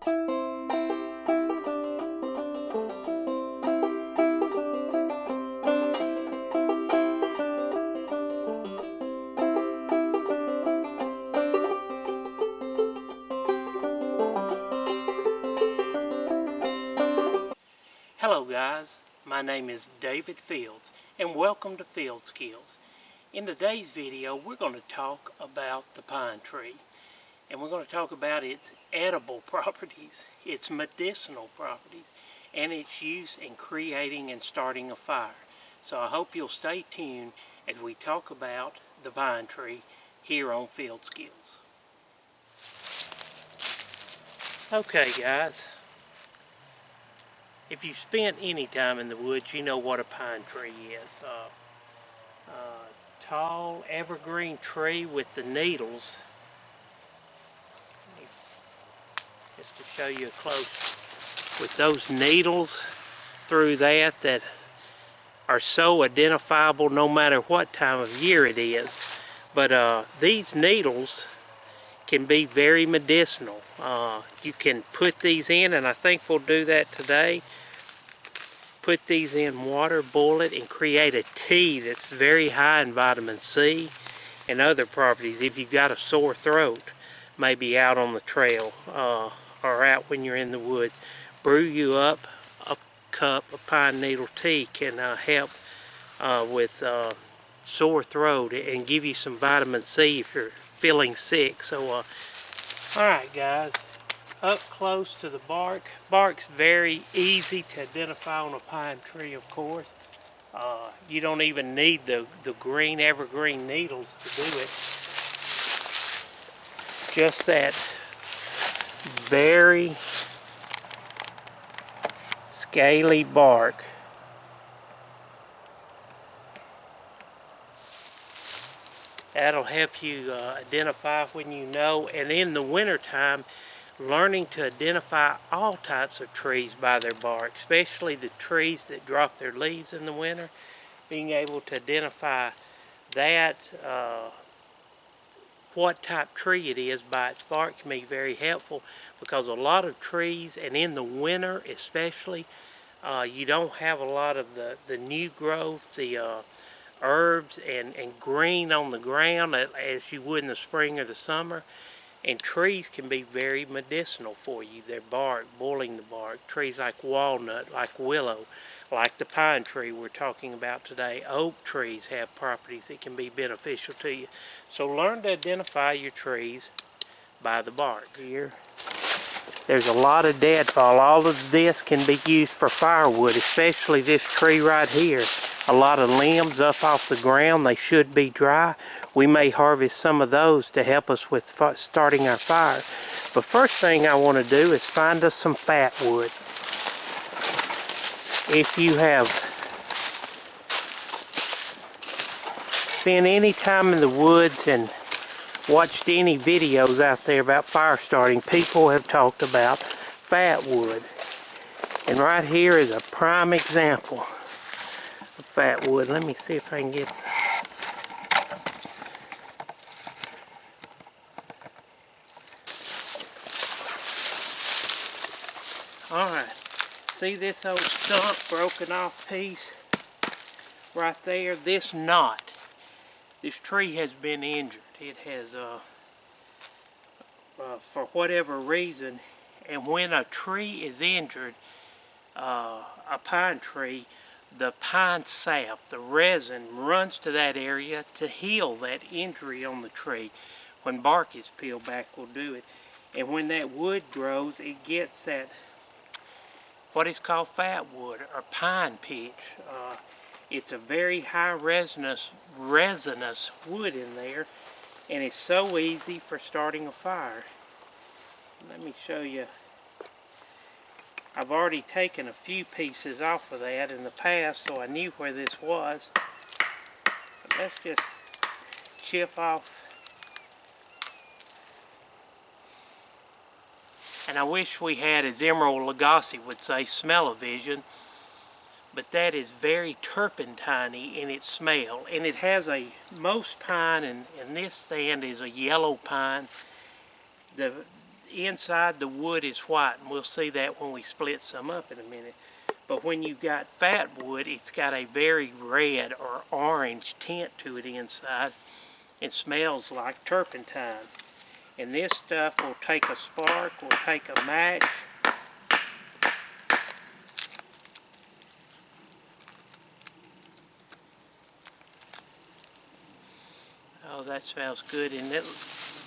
Hello guys, my name is David Fields and welcome to Fieldskills. In today's video we're going to talk about the pine tree, and we're going to talk about its edible properties, its medicinal properties, and its use in creating and starting a fire. So I hope you'll stay tuned as we talk about the pine tree here on Fieldskills. Okay guys, if you've spent any time in the woods, you know what a pine tree is. Tall evergreen tree with the needles. Just to show you close, with those needles through that are so identifiable no matter what time of year it is. But these needles can be very medicinal. You can put these in, and I think we'll do that today. Put these in water, boil it, and create a tea that's very high in vitamin C and other properties. If you've got a sore throat, maybe out on the trail or out when you're in the woods, brew you up a cup of pine needle tea can help with sore throat and give you some vitamin C if you're feeling sick. So, alright guys. Up close to the bark. Bark's very easy to identify on a pine tree, of course. You don't even need the green evergreen needles to do it. Just that very scaly bark. That'll help you identify when you know. And in the wintertime, learning to identify all types of trees by their bark, especially the trees that drop their leaves in the winter. Being able to identify that, what type of tree it is by its bark can be very helpful, because a lot of trees, and in the winter especially, you don't have a lot of the new growth, the herbs and green on the ground as you would in the spring or the summer. And trees can be very medicinal for you. Their bark, boiling the bark. Trees like walnut, like willow, like the pine tree we're talking about today. Oak trees have properties that can be beneficial to you. So learn to identify your trees by the bark. Here, there's a lot of deadfall. All of this can be used for firewood, especially this tree right here. A lot of limbs up off the ground. They should be dry. We may harvest some of those to help us with starting our fire. But first thing I want to do is find us some fat wood. If you have spent any time in the woods and watched any videos out there about fire starting, people have talked about fat wood. And right here is a prime example of fat wood. Let me see if I can get... Alright, see this old stump, broken off piece right there? This knot, this tree has been injured. It has, for whatever reason, and when a tree is injured, a pine tree, the pine sap, the resin, runs to that area to heal that injury on the tree. When bark is peeled back, will do it. And when that wood grows, it gets that what is called fat wood or pine pitch. It's a very high resinous wood in there, and it's so easy for starting a fire. Let me show you. I've already taken a few pieces off of that in the past, so I knew where this was. But let's just chip off. And I wish we had, as Emerald Lagasse would say, smell-o-vision. But that is very turpentine-y in its smell. And it has most pine, and this stand is a yellow pine. inside the wood is white, and we'll see that when we split some up in a minute. But when you've got fat wood, it's got a very red or orange tint to it inside. It smells like turpentine. And this stuff will take a spark, will take a match. Oh, that smells good. And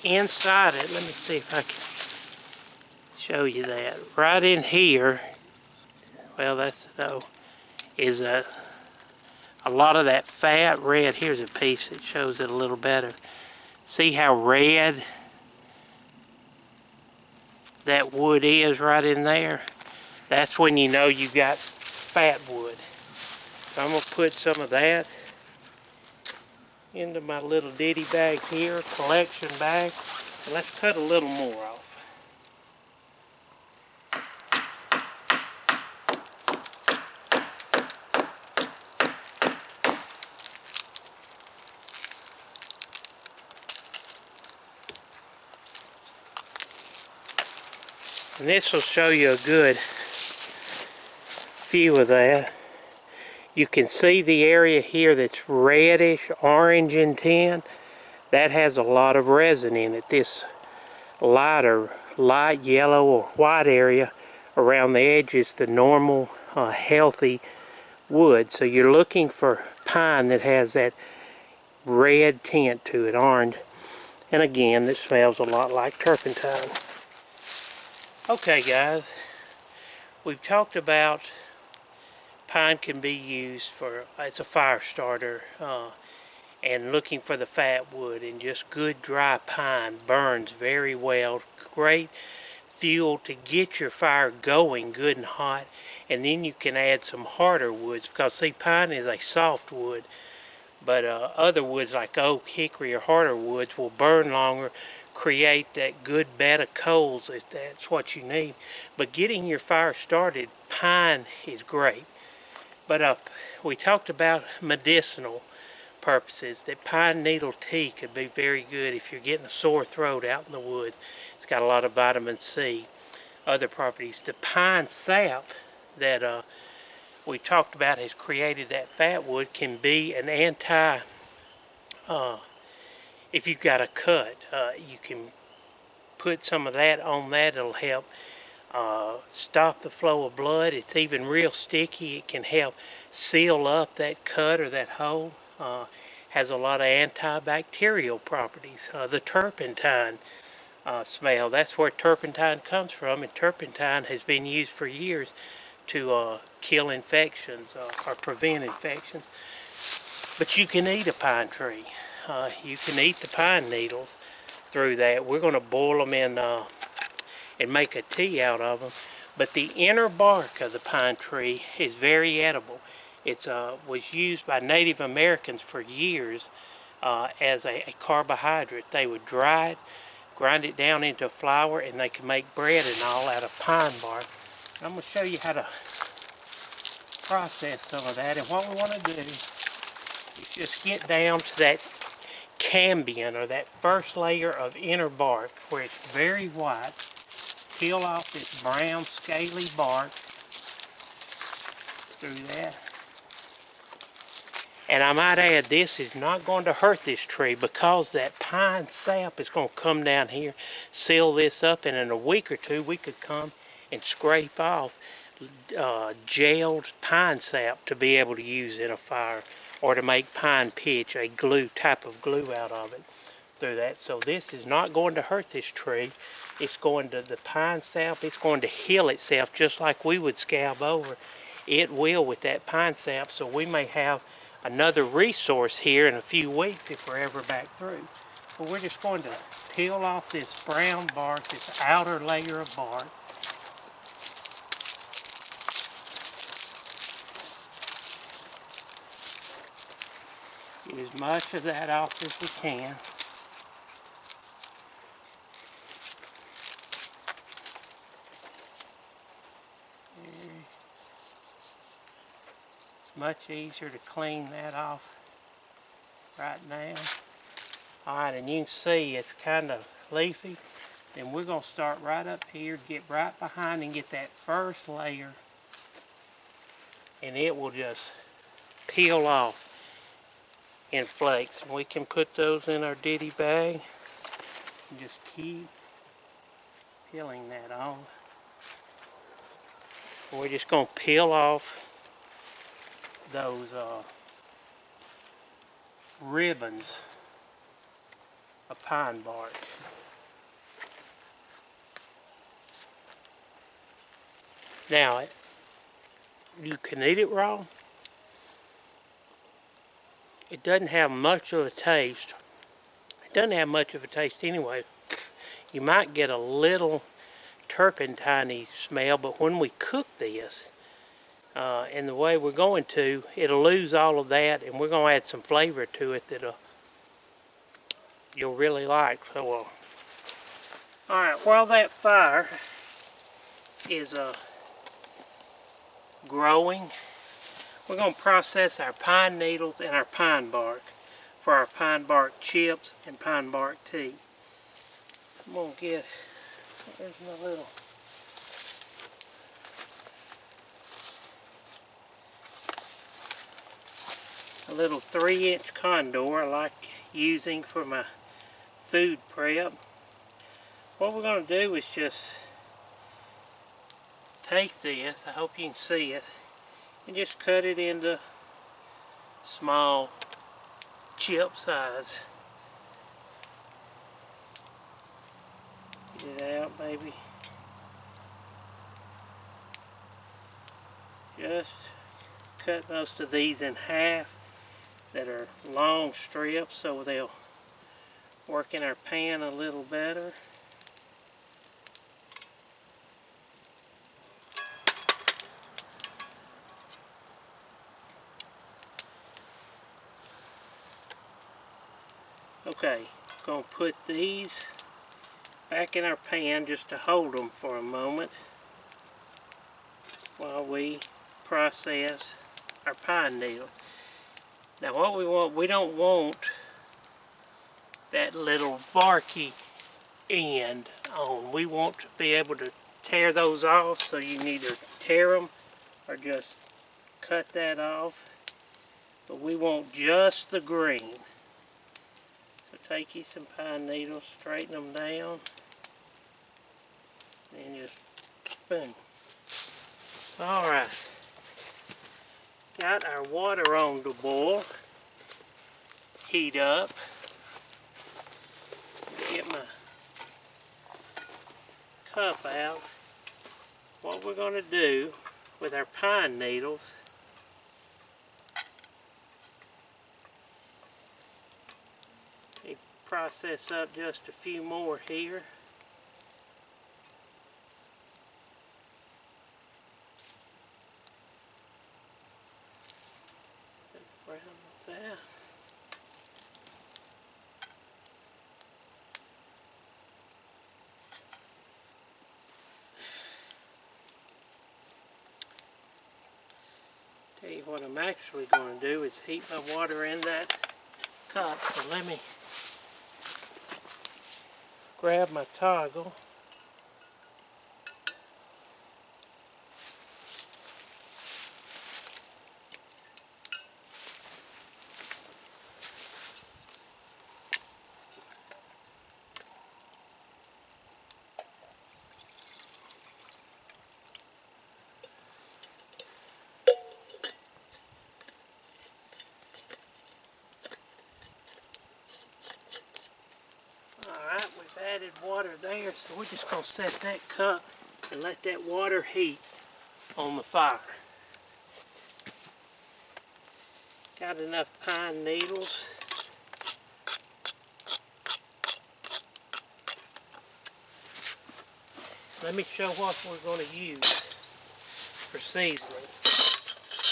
inside it, let me see if I can show you that. Right in here, well, is a lot of that fat red. Here's a piece that shows it a little better. See how red that wood is right in there? That's when you know you've got fat wood. So I'm going to put some of that into my little ditty bag here, collection bag. And let's cut a little more off. And this will show you a good view of that. You can see the area here that's reddish, orange in tint. That has a lot of resin in it. This light yellow or white area around the edge is the normal, healthy wood. So you're looking for pine that has that red tint to it, orange. And again, this smells a lot like turpentine. Okay guys, we've talked about pine can be used as a fire starter, and looking for the fat wood, and just good dry pine burns very well. Great fuel to get your fire going good and hot, and then you can add some harder woods, because see, pine is a soft wood, but other woods like oak, hickory, or harder woods will burn longer, create that good bed of coals if that's what you need. But getting your fire started, pine is great. But we talked about medicinal purposes, that pine needle tea could be very good if you're getting a sore throat out in the woods. It's got a lot of vitamin C, other properties. The pine sap that we talked about has created that fat wood can be an anti, if you've got a cut, you can put some of that on that. It'll help stop the flow of blood. It's even real sticky. It can help seal up that cut or that hole. Has a lot of antibacterial properties. The turpentine smell, that's where turpentine comes from, and turpentine has been used for years to kill infections or prevent infections. But you can eat a pine tree. You can eat the pine needles through that. We're going to boil them in and make a tea out of them. But the inner bark of the pine tree is very edible. It was used by Native Americans for years as a carbohydrate. They would dry it, grind it down into flour, and they could make bread and all out of pine bark. I'm going to show you how to process some of that. And what we want to do is just get down to that cambium, or that first layer of inner bark, where it's very white. Peel off this brown scaly bark through that. And I might add, this is not going to hurt this tree, because that pine sap is going to come down here, seal this up, and in a week or two we could come and scrape off gelled pine sap to be able to use in a fire, or to make pine pitch, a glue type of glue out of it through that. So this is not going to hurt this tree. It's going to, the pine sap, it's going to heal itself just like we would scab over. It will with that pine sap. So we may have another resource here in a few weeks if we're ever back through. But we're just going to peel off this brown bark, this outer layer of bark. Get as much of that off as we can. It's much easier to clean that off right now. Alright, and you can see it's kind of leafy. then we're going to start right up here, get right behind and get that first layer, and it will just peel off in flakes. And we can put those in our ditty bag and just keep peeling that off. And we're just going to peel off those ribbons of pine bark. Now, you can eat it raw. It doesn't have much of a taste. It doesn't have much of a taste anyway. You might get a little turpentine smell, but when we cook this, and the way we're going to, it'll lose all of that, and we're going to add some flavor to it that you'll really like. So, alright, while that fire is growing, we're going to process our pine needles and our pine bark for our pine bark chips and pine bark tea. I'm going to get, there's my little, a little 3-inch condor I like using for my food prep. What we're going to do is just take this, I hope you can see it, and just cut it into small chip size. Get it out maybe. Just cut most of these in half that are long strips so they'll work in our pan a little better. Okay, going to put these back in our pan just to hold them for a moment while we process our pine needle. Now what we want, we don't want that little barky end on. We want to be able to tear those off, so you can either tear them or just cut that off. But we want just the green. So take you some pine needles, straighten them down, and just boom. Alright. Got our water on to boil. Heat up. Get my cup out. What we're going to do with our pine needles is process up just a few more here. Around with that. Tell you what I'm actually going to do is heat my water in that cup. So let me grab my toggle. Added water there, so we're just going to set that cup and let that water heat on the fire. Got enough pine needles. Let me show what we're going to use for seasoning.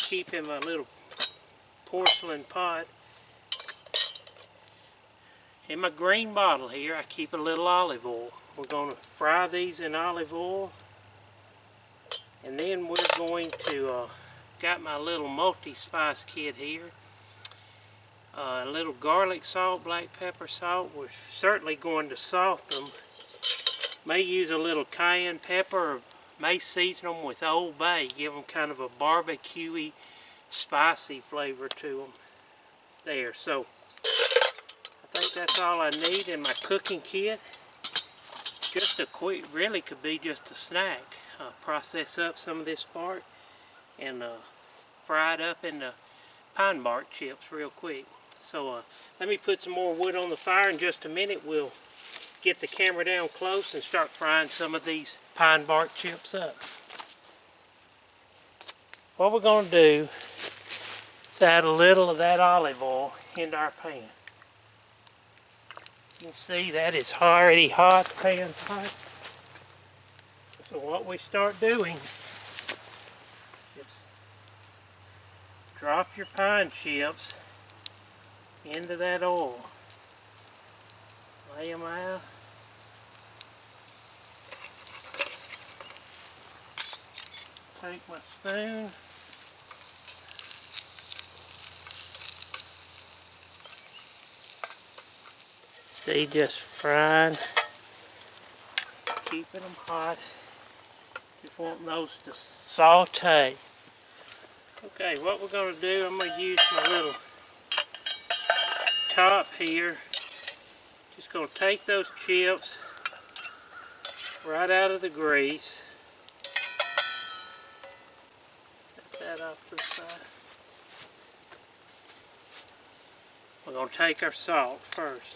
Keep in my little porcelain pot. In my green bottle here, I keep a little olive oil. We're going to fry these in olive oil. And then we're going to, got my little multi-spice kit here. A little garlic salt, black pepper salt. We're certainly going to salt them May use a little cayenne pepper, or may season them with Old Bay, give them kind of a barbecuey, spicy flavor to them there. So I think that's all I need in my cooking kit. Just a quick, really could be just a snack. Process up some of this bark and fry it up into pine bark chips real quick. So let me put some more wood on the fire in just a minute. We'll get the camera down close and start frying some of these pine bark chips up. What we're going to do is add a little of that olive oil into our pan. You can see that it's already hot, the pan's hot. So what we start doing is drop your pine chips into that oil. Lay them out. Take my spoon. See, just frying. Keeping them hot. Just want those to saute. Okay, what we're going to do, I'm going to use my little top here. Just going to take those chips right out of the grease. Set that off to the side. We're going to take our salt first.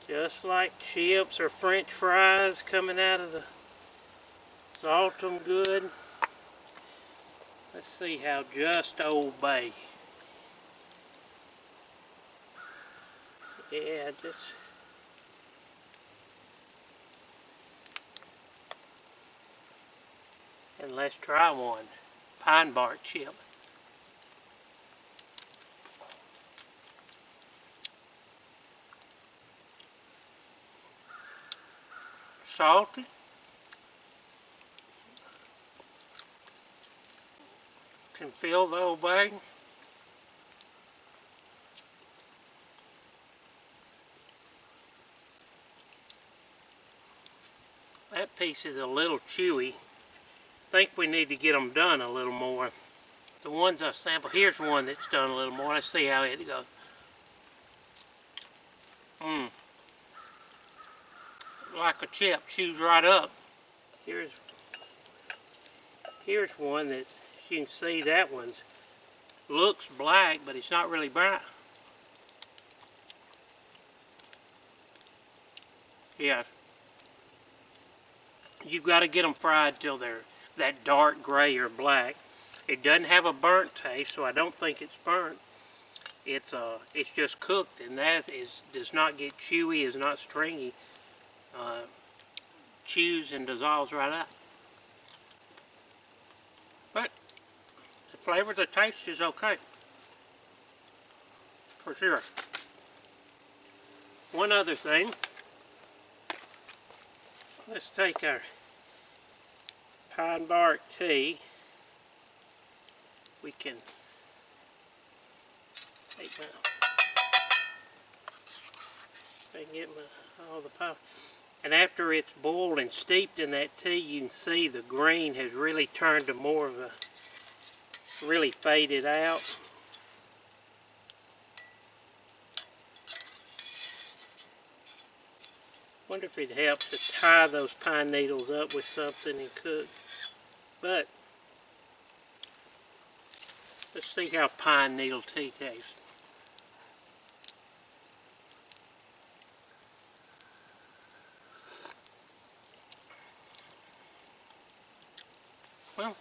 Just like chips or French fries coming out of the, salt them good. Let's see how just Old Bay. Yeah, just and let's try one. Pine bark chip. Salty. Can feel the Old Bay. That piece is a little chewy. I think we need to get them done a little more. The ones I sampled, here's one that's done a little more. Let's see how it goes. Like a chip, chews right up. Here's one that you can see, that one looks black, but it's not really bright. Yeah. You've got to get them fried till they're that dark gray or black. It doesn't have a burnt taste, so I don't think it's burnt. It's just cooked, and that does not get chewy, is not stringy. Chews and dissolves right out. But the flavor, the taste is okay. For sure. One other thing. Let's take our pine bark tea. We can take my, I can get all the pine. And after it's boiled and steeped in that tea, you can see the green has really turned to more of a, really faded out. Wonder if it helps to tie those pine needles up with something and cook. But let's see how pine needle tea tastes. Well,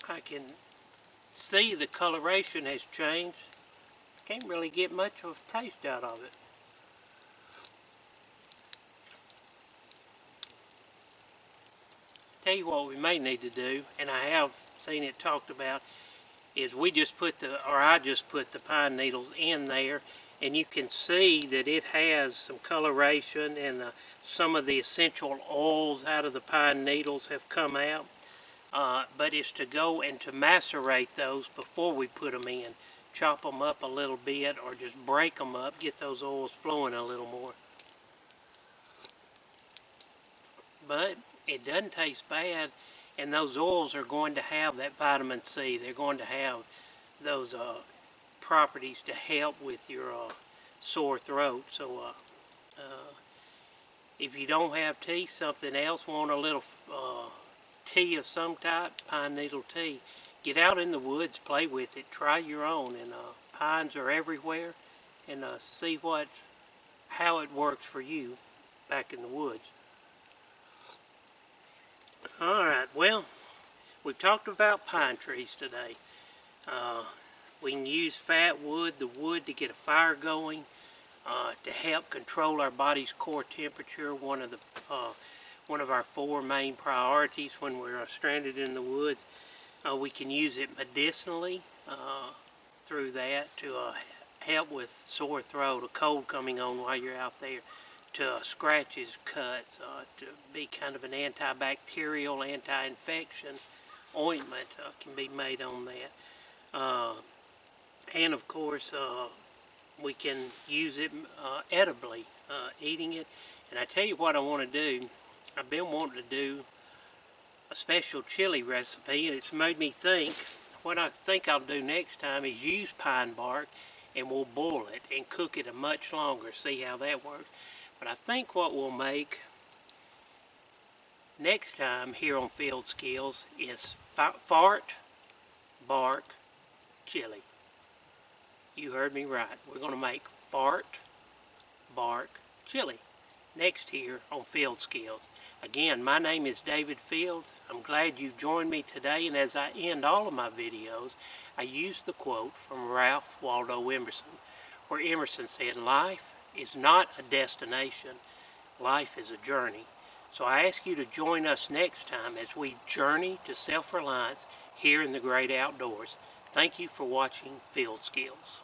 I can see the coloration has changed. Can't really get much of a taste out of it. Tell you what we may need to do, and I have seen it talked about, is we just put I just put the pine needles in there, and you can see that it has some coloration, and some of the essential oils out of the pine needles have come out. but it's to go and to macerate those before we put them in. Chop them up a little bit or just break them up, get those oils flowing a little more. But it doesn't taste bad, and those oils are going to have that vitamin C. They're going to have those properties to help with your sore throat. So if you don't have tea, something else, want a little tea of some type, pine needle tea, get out in the woods, play with it, try your own, and pines are everywhere, and see how it works for you back in the woods. Alright, well, we've talked about pine trees today. We can use fat wood, the wood, to get a fire going, to help control our body's core temperature. One of our 4 main priorities when we're stranded in the woods. We can use it medicinally through that to help with sore throat, a cold coming on while you're out there, to scratches, cuts, to be kind of an antibacterial, anti-infection ointment can be made on that. And of course, we can use it edibly, eating it. And I tell you what I want to do. I've been wanting to do a special chili recipe, and it's made me think. What I think I'll do next time is use pine bark, and we'll boil it and cook it much longer, see how that works. But I think what we'll make next time here on Fieldskills is fart bark chili. You heard me right. We're going to make fart bark chili next here on Fieldskills. Again, my name is David Fields. I'm glad you joined me today, and as I end all of my videos, I use the quote from Ralph Waldo Emerson, where Emerson said, "Life is not a destination, life is a journey." So I ask you to join us next time as we journey to self-reliance here in the great outdoors. Thank you for watching Fieldskills.